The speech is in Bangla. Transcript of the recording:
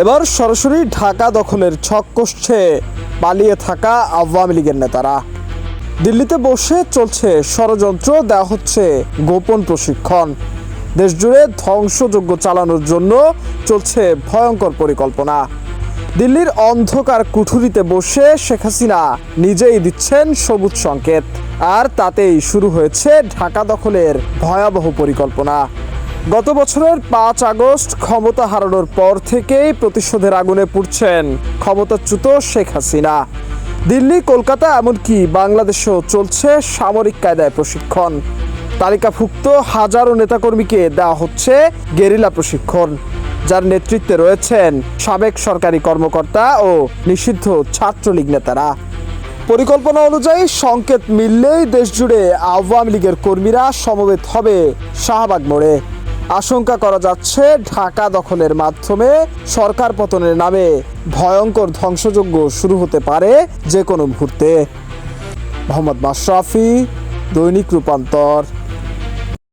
এবার সরাসরি ঢাকা দখলের ছক কষছে পালিয়ে থাকা আওয়ামী লীগের নেতারা। দিল্লিতে বসে চলছে ষড়যন্ত্র, দেওয়া হচ্ছে গোপন প্রশিক্ষণ। দেশজুড়ে ধ্বংসযজ্ঞ চালানোর জন্য চলছে ভয়ঙ্কর পরিকল্পনা। দিল্লির অন্ধকার কুঠুরিতে বসে শেখ হাসিনা নিজেই দিচ্ছেন সবুজ সংকেত, আর তাতেই শুরু হয়েছে ঢাকা দখলের ভয়াবহ পরিকল্পনা। গত বছরের 5 আগস্ট ক্ষমতা হারানোর পর থেকেই প্রতিশোধের আগুনে পুড়ছেন ক্ষমতাচ্যুত শেখ হাসিনা। দিল্লি, কলকাতা, এমনকি বাংলাদেশেও চলছে সামরিক কায়দায় প্রশিক্ষণ। তালিকাভুক্ত হাজারো নেতাকর্মীকে দেওয়া হচ্ছে গেরিলা প্রশিক্ষণ, যার নেতৃত্বে রয়েছেন সাবেক সরকারি কর্মকর্তা ও নিষিদ্ধ ছাত্রলীগ নেতারা। পরিকল্পনা অনুযায়ী সংকেত মিললেই দেশজুড়ে আওয়ামী লীগের কর্মীরা সমবেত হবে শাহবাগ মোড়ে। আশঙ্কা করা যাচ্ছে ঢাকা দখলের মাধ্যমে সরকার পতনের নামে ভয়ঙ্কর ধ্বংসযজ্ঞ শুরু হতে পারে যে কোনো মুহূর্তে। মোহাম্মদ মাশরাফি, দৈনিক রূপান্তর।